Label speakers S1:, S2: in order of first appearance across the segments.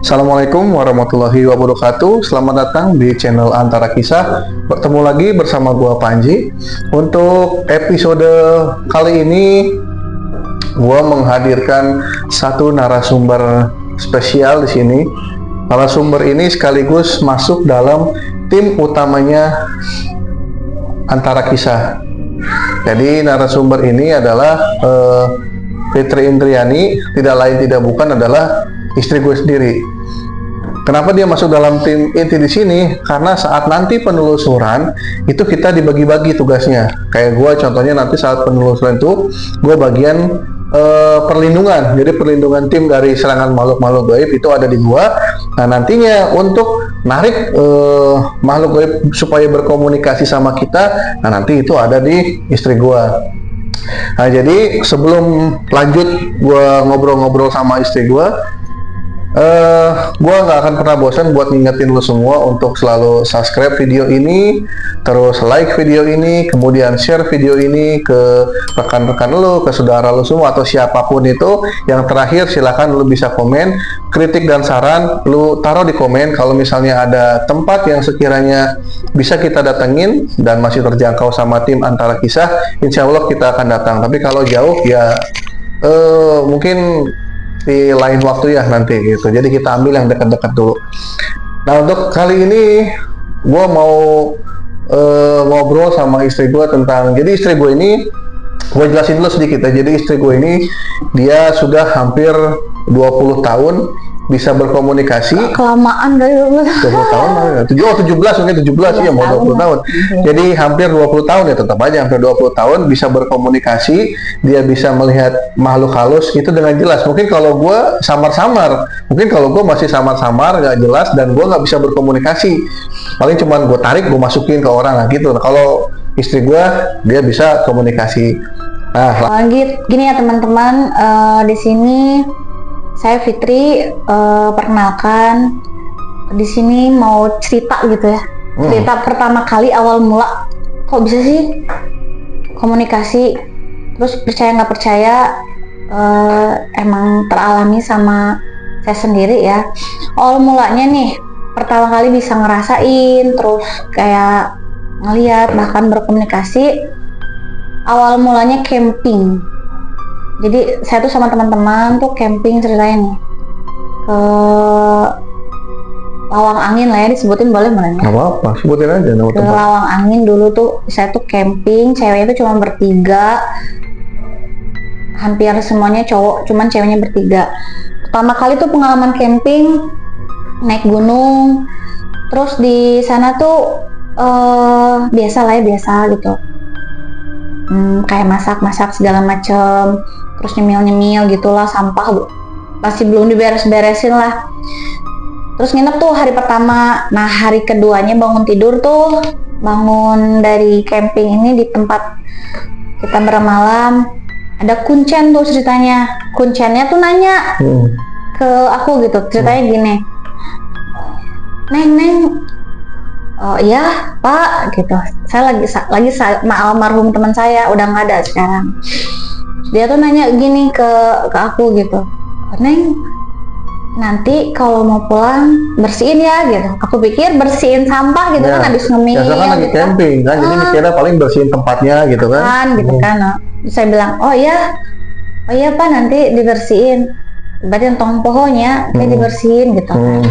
S1: Assalamualaikum warahmatullahi wabarakatuh. Selamat datang di channel Antara Kisah. Bertemu lagi bersama gua Panji. Untuk episode kali ini gua menghadirkan satu narasumber spesial di sini. Narasumber ini sekaligus masuk dalam tim utamanya Antara Kisah. Jadi narasumber ini adalah Fitri Indriani, tidak lain tidak bukan adalah istri gue sendiri. Kenapa dia masuk dalam tim inti di sini? Karena saat nanti penelusuran itu kita dibagi-bagi tugasnya. Kayak gue contohnya nanti saat penelusuran itu gue bagian perlindungan. Jadi perlindungan tim dari serangan makhluk-makhluk gaib itu ada di gue. Nah nantinya untuk narik makhluk gaib supaya berkomunikasi sama kita, nah nanti itu ada di istri gue. Nah jadi sebelum lanjut gue ngobrol-ngobrol sama istri gue nggak akan pernah bosan buat ngingetin lo semua untuk selalu subscribe video ini, terus like video ini, kemudian share video ini ke rekan-rekan lo, ke saudara lo semua atau siapapun itu. Yang terakhir silahkan lo bisa komen, kritik dan saran lo taruh di komen. Kalau misalnya ada tempat yang sekiranya bisa kita datengin dan masih terjangkau sama tim Antara Kisah, insya Allah kita akan datang. Tapi kalau jauh ya mungkin di lain waktu ya nanti gitu. Jadi kita ambil yang dekat-dekat dulu. Nah untuk kali ini gue mau ngobrol sama istri gue tentang, jadi istri gue ini gue jelasin dulu sedikit ya. Jadi istri gue ini dia sudah hampir 20 tahun bisa berkomunikasi.
S2: Kelamaan dari 20
S1: tahun 17 mungkin 17 ya, mau 20 tahun. Jadi hampir 20 tahun ya, tetap aja hampir 20 tahun bisa berkomunikasi, dia bisa melihat makhluk halus itu dengan jelas. Mungkin kalau gue samar-samar, mungkin kalau gue masih samar-samar nggak jelas dan gue nggak bisa berkomunikasi, paling cuman gue tarik gue masukin ke orang gitu. Nah, kalau istri gue dia bisa komunikasi. Nah,
S2: gini ya teman-teman, di sini saya Fitri, perkenalkan, di sini mau cerita gitu ya. Cerita pertama kali awal mula kok bisa sih komunikasi, terus percaya nggak percaya, emang teralami sama saya sendiri ya. Awal mulanya nih pertama kali bisa ngerasain, terus kayak ngelihat bahkan berkomunikasi. Awal mulanya camping. Jadi saya tuh sama teman-teman tuh camping ceritanya nih ke Lawang Angin lah ya, disebutin boleh mana?
S1: Nggak apa-apa, sebutin aja nama
S2: ke
S1: tempat.
S2: Lawang Angin dulu tuh saya tuh camping, ceweknya tuh cuma bertiga, hampir semuanya cowok, cuman ceweknya bertiga. Pertama kali tuh pengalaman camping, naik gunung, terus di sana tuh biasa lah ya, biasa gitu. Kayak masak-masak segala macem, terus nyemil-nyemil gitulah, sampah masih belum diberes-beresin lah. Terus nginep tuh hari pertama. Nah hari keduanya bangun tidur tuh, bangun dari camping ini di tempat kita bermalam, ada kuncen tuh ceritanya. Kuncennya tuh nanya ke aku gitu, ceritanya gini, Neng, oh iya Pak gitu, saya lagi sama almarhum teman saya, udah nggak ada sekarang. Dia tuh nanya gini ke aku gitu, Neng nanti kalau mau pulang bersihin ya gitu. Aku pikir bersihin sampah gitu ya, kan habis ngemil
S1: biasa kan lagi
S2: gitu
S1: camping kan, jadi mikirnya paling bersihin tempatnya gitu kan.
S2: gitu kan. Terus saya bilang oh iya Pak nanti dibersihin, berarti tong pohonnya dibersihin gitu kan.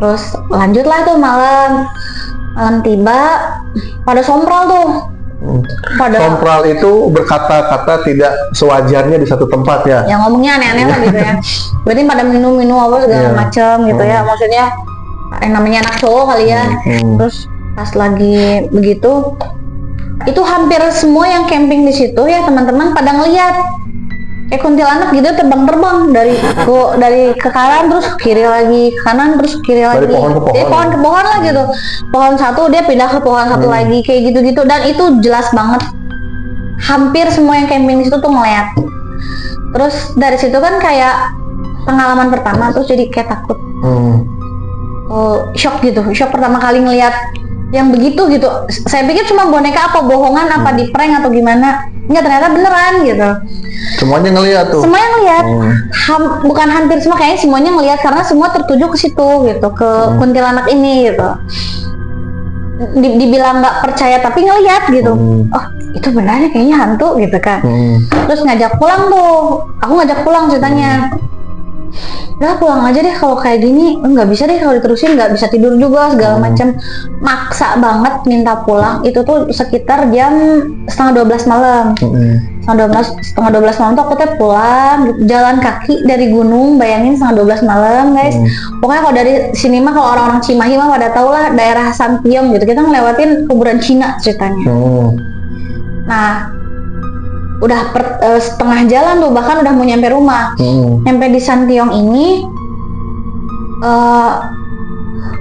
S2: Terus lanjutlah tuh malam tiba, pada sompral tuh.
S1: Sompral itu berkata-kata tidak sewajarnya di satu tempat ya.
S2: Yang ngomongnya aneh-aneh lah gitu ya. Berarti pada minum-minum apa segala macam gitu ya. Maksudnya yang namanya anak cowok kali ya. Terus pas lagi begitu, itu hampir semua yang camping di situ ya teman-teman pada ngeliat kayak kuntilanak gitu terbang-terbang dari ke kanan terus kiri lagi, kanan terus kiri lagi.
S1: Dari pohon ke pohon.
S2: Jadi pohon ke pohon lah gitu. Pohon satu dia pindah ke pohon satu lagi kayak gitu-gitu, dan itu jelas banget. Hampir semua yang camping di situ tuh ngeliat. Terus dari situ kan kayak pengalaman pertama, terus jadi kayak takut. Shock gitu. Shock pertama kali ngeliat yang begitu gitu. Saya pikir cuma boneka apa bohongan apa di prank atau gimana. Nggak, ternyata beneran gitu.
S1: Semuanya ngelihat tuh.
S2: Semuanya ngelihat. Bukan hampir semua, kayaknya semuanya ngelihat karena semua tertuju ke situ gitu, ke kuntilanak ini gitu. Dibilang nggak percaya tapi ngelihat gitu. Oh, itu benar kayaknya hantu gitu kan. Terus ngajak pulang tuh. Aku ngajak pulang ceritanya. Udah pulang aja deh kalau kayak gini. Nggak bisa deh kalau diterusin, nggak bisa tidur juga segala macam. Maksa banget minta pulang. Itu tuh sekitar jam 11:30 malam. Setengah 12 malam tuh aku tuh pulang jalan kaki dari gunung, bayangin 11:30 malam guys. Pokoknya kalau dari sini mah, kalau orang-orang Cimahi mah pada tau lah daerah Santiong gitu, kita ngelewatin kuburan Cina ceritanya. Nah udah setengah jalan tuh, bahkan udah mau nyampe rumah. Nyampe di Santiong ini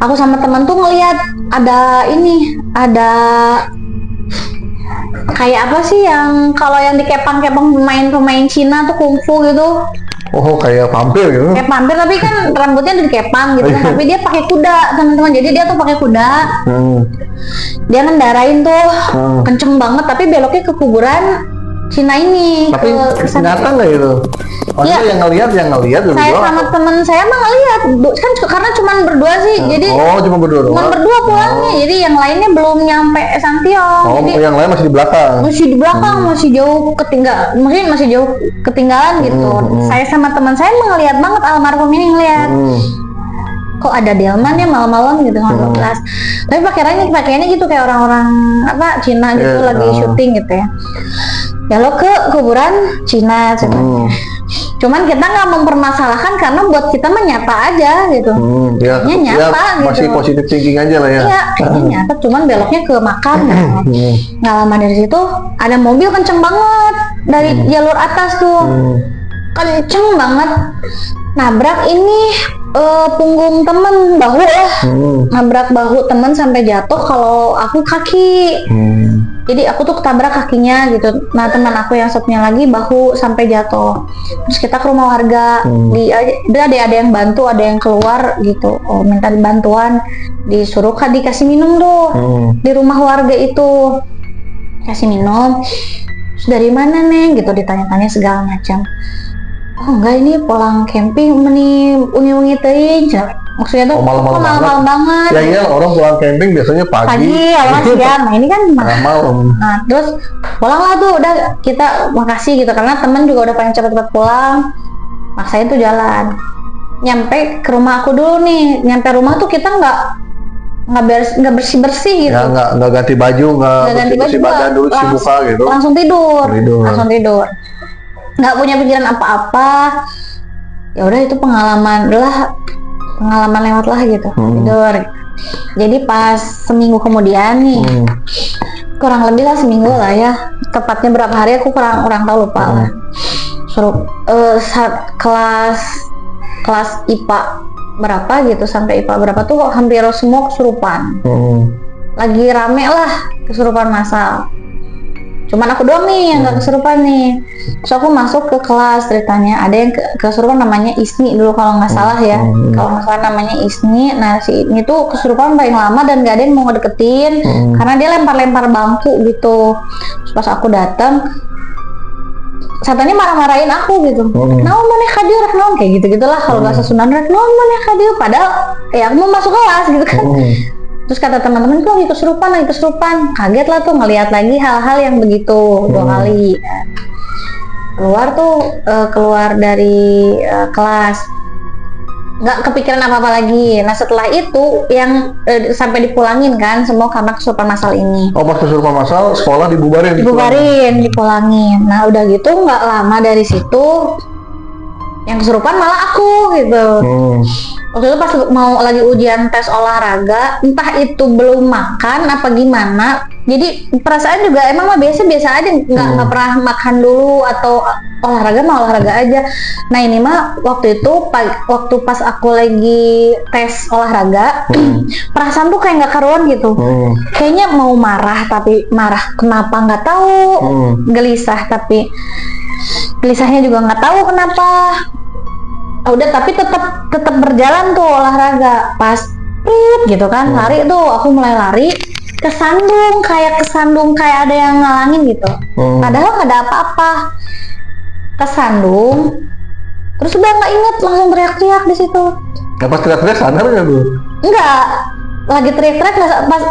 S2: aku sama teman tuh ngelihat ada kayak apa sih yang kalau yang di kepang-kepang pemain Cina tuh kungfu gitu.
S1: Oh, kayak vampir gitu.
S2: Kayak vampir tapi kan rambutnya dikepang gitu kan. Tapi dia pakai kuda, teman-teman. Jadi dia tuh pakai kuda. Dia ngendarain tuh kenceng banget, tapi beloknya ke kuburan Cina ini.
S1: Tapi nyata nggak itu? Maksudnya yang ngelihat
S2: saya sama temen saya mah ngelihat kan, karena cuma berdua sih. Jadi
S1: cuma berdua doang.
S2: Cuma berdua pulangnya. Jadi yang lainnya belum nyampe Santiong. Jadi
S1: yang lain masih di belakang.
S2: Masih jauh ketinggalan gitu. Saya sama teman saya ngelihat banget almarhum ini ngelihat. Kok ada delman ya malam-malam gitu jam 12. Tapi pakaiannya gitu kayak orang-orang Cina gitu, lagi syuting gitu ya. Ya lo ke kuburan Cina ceritanya. Cuman kita nggak mempermasalahkan karena buat kita mah nyata aja gitu. Nyata gitu.
S1: Masih positif thinking aja lah ya.
S2: Iya, kayaknya nyata. Cuman beloknya ke makam. Nggak lama dari situ ada mobil kenceng banget dari jalur atas tuh. Kenceng banget. Nabrak ini punggung temen, bahu lah. Nabrak bahu temen sampai jatuh, kalau aku kaki. Jadi aku tuh ketabrak kakinya gitu. Nah teman aku yang satunya lagi bahu sampai jatuh. Terus kita ke rumah warga. Ada yang bantu, ada yang keluar gitu. Minta bantuan, disuruh dikasih minum tuh di rumah warga itu. Kasih minum. Terus dari mana Neng? Gitu ditanya-tanya segala macam. Oh enggak, ini pulang camping nih, ungi-ungi teuing. Maksudnya tuh malam-malam banget.
S1: Ya iya, orang pulang camping biasanya pagi.
S2: Awalnya siang. Nah ini kan
S1: malam.
S2: Nah terus pulang lah tuh, udah kita makasih gitu karena temen juga udah pengen cepet-cepet pulang. Maksain tuh jalan. Nyampe ke rumah aku dulu nih. Nyampe rumah tuh kita nggak bersih-bersih gitu.
S1: Ya nggak ganti baju, nggak bersih badan dulu, cuci muka gitu.
S2: Langsung tidur. Nggak punya pikiran apa-apa. Ya udah, itu pengalaman lewat lah gitu. Tidur. Jadi pas seminggu kemudian nih, kurang lebih lah seminggu lah ya, tepatnya berapa hari aku kurang tahu, lupa lah. Suruh saat kelas IPA berapa gitu, sampai IPA berapa tuh hampir semua kesurupan. Lagi rame lah kesurupan massal. Cuman aku doang nih yang gak kesurupan nih. So aku masuk ke kelas, ceritanya ada yang kesurupan namanya Isni dulu kalau nggak salah ya. Kalau nggak salah namanya Isni. Nah si ini tuh kesurupan paling lama dan gak ada yang mau ngedeketin karena dia lempar-lempar bangku gitu. Terus pas aku datang, satanya marah-marahin aku gitu. Naon maneh kadieu rek naon, kayak gitu-gitulah kalau bahasa Sundan, rek naon maneh kadieu, padahal ya aku mau masuk kelas gitu kan. Terus kata teman-teman, lagi kesurupan. Kaget lah tuh ngelihat lagi hal-hal yang begitu 2 kali. Keluar dari kelas, nggak kepikiran apa-apa lagi. Nah setelah itu yang sampai dipulangin kan semua karena kesurupan massal ini.
S1: Oh, pas kesurupan massal sekolah dibubarin,
S2: dipulangin. Nah udah gitu nggak lama dari situ yang kesurupan malah aku gitu. Waktu itu pas mau lagi ujian tes olahraga, entah itu belum makan apa gimana, jadi perasaan juga emang mah biasa aja, nggak pernah makan dulu atau olahraga aja. Nah ini mah waktu itu waktu pas aku lagi tes olahraga, perasaan tuh kayak nggak karuan gitu. Kayaknya mau marah tapi marah kenapa nggak tahu, gelisah tapi gelisahnya juga nggak tahu kenapa. Udah tapi tetap berjalan tuh olahraga. Pas gitu kan, lari tuh aku mulai lari. kesandung kayak ada yang ngalangin gitu. Padahal nggak ada apa-apa, kesandung. Terus udah nggak inget, langsung teriak-teriak di situ.
S1: Nah, pas teriak-teriak sadar nggak tuh?
S2: Enggak, lagi teriak-teriak pas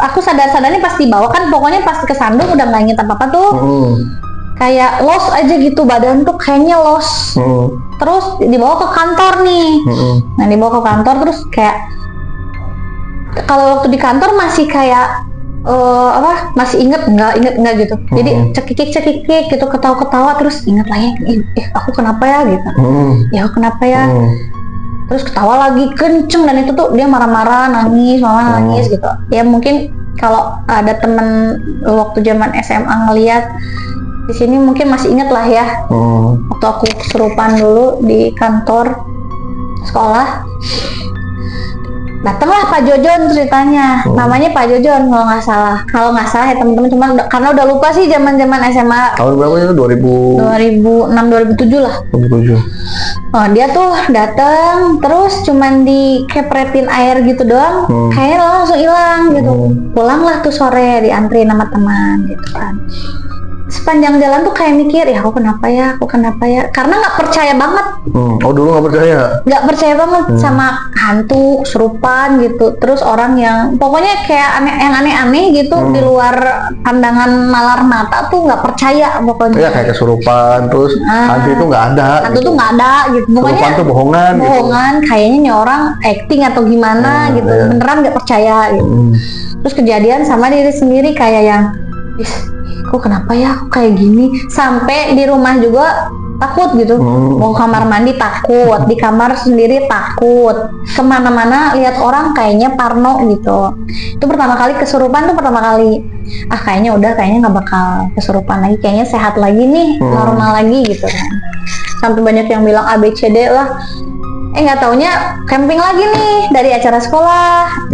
S2: aku sadarnya pas dibawa kan, pokoknya pas kesandung udah nggak inget apa-apa tuh. Kayak lost aja gitu, badan tuh kayaknya lost. Terus dibawa ke kantor nih. Nah, dibawa ke kantor terus kayak kalau waktu di kantor masih kayak masih inget nggak gitu. Jadi cekikik gitu, ketawa-ketawa, terus inget lagi, aku kenapa ya gitu. Ya aku kenapa ya. Terus ketawa lagi kenceng, dan itu tuh dia marah-marah, nangis, mama nangis gitu. Ya mungkin kalau ada temen waktu zaman SMA ngeliat di sini mungkin masih inget lah ya. Waktu aku kesurupan dulu di kantor sekolah, datanglah Pak Jojon ceritanya. Namanya Pak Jojon kalau nggak salah ya teman-teman, cuma karena udah lupa sih zaman SMA.
S1: Tahun berapa itu?
S2: 2006 2007 lah.
S1: 2007.
S2: Oh, dia tuh datang terus cuman dikepretin air gitu doang, kayaknya langsung hilang gitu. Pulanglah tuh sore, diantri sama teman gitu kan. Sepanjang jalan tuh kayak mikir, ya aku kenapa ya, karena nggak percaya banget.
S1: Oh, dulu nggak percaya
S2: banget sama hantu, kesurupan gitu. Terus orang yang pokoknya kayak yang aneh-aneh gitu, di luar pandangan nalar mata tuh nggak percaya pokoknya.
S1: Ya kayak kesurupan, terus hantu itu nggak ada.
S2: Hantu tuh nggak ada gitu. Pokoknya
S1: kesurupan tuh bohongan gitu.
S2: Kayaknya nih orang acting atau gimana gitu.
S1: Ya.
S2: Beneran nggak percaya gitu. Terus kejadian sama diri sendiri kayak yang kok kenapa ya aku kayak gini, sampai di rumah juga takut gitu. Mau kamar mandi takut, di kamar sendiri takut, kemana-mana lihat orang kayaknya parno gitu. Itu pertama kali kesurupan tuh, kayaknya nggak bakal kesurupan lagi, kayaknya sehat lagi nih, normal lagi gitu kan. Sampai banyak yang bilang ABCD lah. Nggak taunya camping lagi nih dari acara sekolah.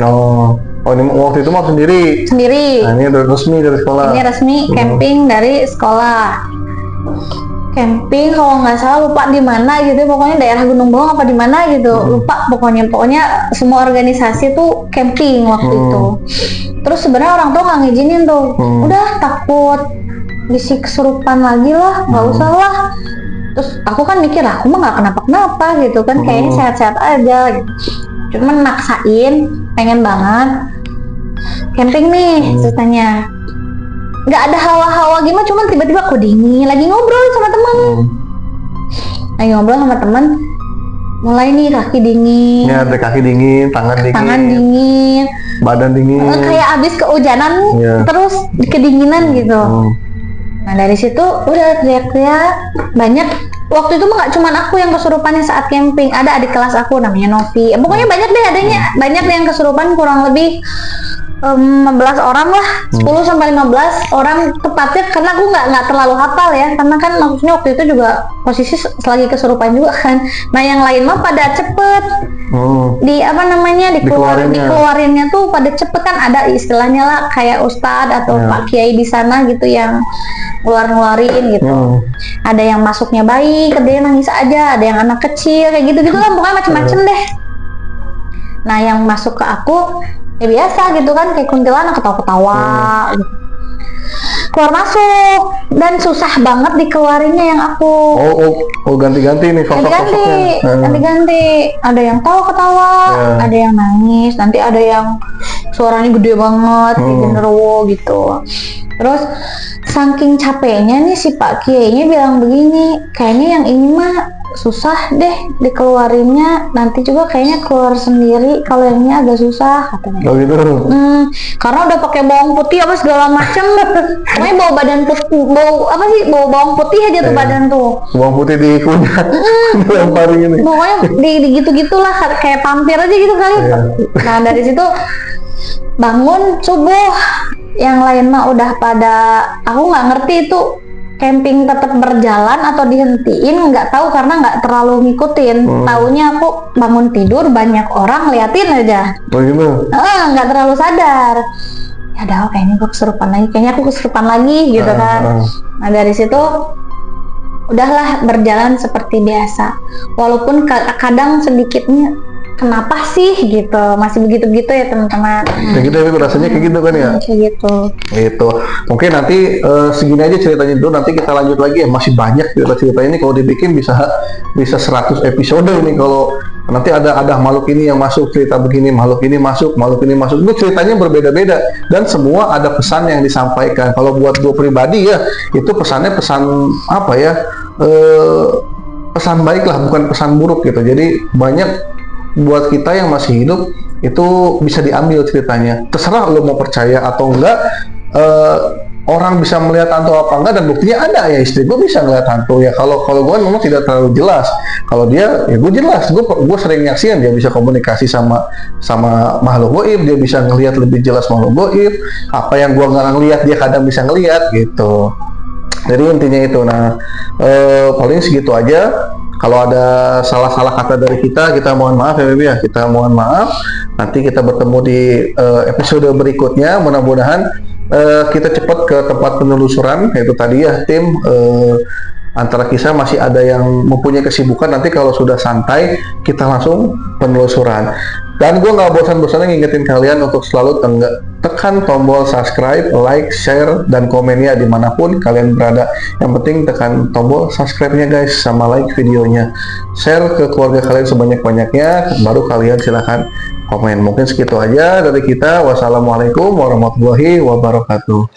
S1: Oh, ini waktu itu mah sendiri. Nah, ini udah resmi dari sekolah.
S2: Ini resmi camping dari sekolah. Camping kalau nggak salah, lupa di mana gitu, pokoknya daerah Gunung Bawang apa di mana gitu, lupa pokoknya semua organisasi tuh camping waktu itu. Terus sebenarnya orang tua nggak ngizinin tuh, udah takut bisi kesurupan lagi lah, nggak usah lah. Terus aku kan mikir, aku mah nggak kenapa-kenapa gitu kan, kayaknya sehat-sehat aja gitu. Cuman maksain, pengen banget camping nih ceritanya. Nggak ada hawa-hawa gimana, cuman tiba-tiba kok dingin. Lagi ngobrol sama teman, mulai nih kaki dingin.
S1: Ya, ada kaki dingin, tangan dingin, badan dingin.
S2: Kayak abis kehujanan, terus kedinginan gitu. Nah dari situ udah teriak-teriak banyak. Waktu itu mah nggak cuman aku yang kesurupannya saat camping, ada adik kelas aku namanya Novi. Pokoknya banyak deh yang kesurupan, kurang lebih 15 orang lah, 10 sampai 15 orang tepatnya, karena aku nggak terlalu hafal ya, karena kan maksudnya waktu itu juga posisi selagi kesurupan juga kan. Nah yang lain mah pada cepet dikeluarinnya tuh pada cepet kan, ada istilahnya lah kayak ustadz atau Pak Kiai di sana gitu yang ngeluarin gitu. Ada yang masuknya bayi, ada yang nangis aja, ada yang anak kecil kayak gitu lah, pokoknya macem-macem deh. Nah yang masuk ke aku ya biasa gitu kan, kayak kuntilanak ketawa-ketawa gitu. Keluar masuk, dan susah banget dikeluarinnya yang aku.
S1: Ganti-ganti nih sosok-sosoknya.
S2: Ganti-ganti. Ada yang ketawa, ada yang nangis, nanti ada yang suaranya gede banget, kayak genderuwo gitu. Terus saking capeknya nih si Pak Kiainya bilang begini, kayaknya yang ini mah susah deh dikeluarinnya, nanti juga kayaknya keluar sendiri, kalau yang ini agak susah katanya.
S1: Oh gitu.
S2: Karena udah pakai bawang putih apa segala macem. Pokoknya bau badan putih, bau bawang putih aja tuh badan tuh.
S1: Bawang putih dikunyah, dilemparin ini.
S2: Pokoknya di gitu-gitulah, kayak pampir aja gitu kali. Nah dari situ bangun subuh, yang lain mah udah pada, aku nggak ngerti itu camping tetap berjalan atau dihentiin, nggak tahu karena nggak terlalu ngikutin. Taunya aku bangun tidur banyak orang liatin aja.
S1: Oh gitu.
S2: Nggak terlalu sadar. Ya udah, kayaknya aku kesurupan lagi gitu kan. Nah dari situ udahlah berjalan seperti biasa. Walaupun kadang sedikitnya kenapa sih gitu, masih begitu-begitu ya teman-teman.
S1: Kayak gitu ya, rasanya kayak gitu kan ya.
S2: Kayak gitu.
S1: Gitu. Mungkin nanti segini aja ceritanya dulu, nanti kita lanjut lagi ya, masih banyak cerita-cerita ini, kalau dibikin bisa 100 episode ini. Kalau nanti ada makhluk ini yang masuk, cerita begini, makhluk ini masuk, itu ceritanya berbeda-beda dan semua ada pesan yang disampaikan. Kalau buat gue pribadi ya, itu pesannya pesan apa ya, pesan baik lah, bukan pesan buruk gitu. Jadi banyak buat kita yang masih hidup itu bisa diambil ceritanya. Terserah lo mau percaya atau enggak. Orang bisa melihat hantu apa enggak, dan buktinya ada ya, istri gue bisa ngeliat hantu ya. Kalau gue memang tidak terlalu jelas. Kalau dia ya gue jelas, gue sering nyaksiin dia bisa komunikasi sama makhluk gaib, dia bisa ngelihat lebih jelas makhluk gaib. Apa yang gue nggak ngelihat dia kadang bisa ngelihat gitu. Jadi intinya itu. Nah, paling segitu aja. Kalau ada salah-salah kata dari kita mohon maaf ya Baby ya. Kita mohon maaf. Nanti kita bertemu di episode berikutnya. Mudah-mudahan kita cepat ke tempat penelusuran. Yaitu tadi ya, tim Antara Kisah masih ada yang mempunyai kesibukan. Nanti kalau sudah santai, kita langsung penelusuran. Dan gue nggak bosan-bosannya ngingetin kalian untuk selalu tekan tombol subscribe, like, share, dan komennya dimanapun kalian berada. Yang penting tekan tombol subscribe-nya guys, sama like videonya. Share ke keluarga kalian sebanyak-banyaknya, baru kalian silahkan komen. Mungkin segitu aja dari kita. Wassalamualaikum warahmatullahi wabarakatuh.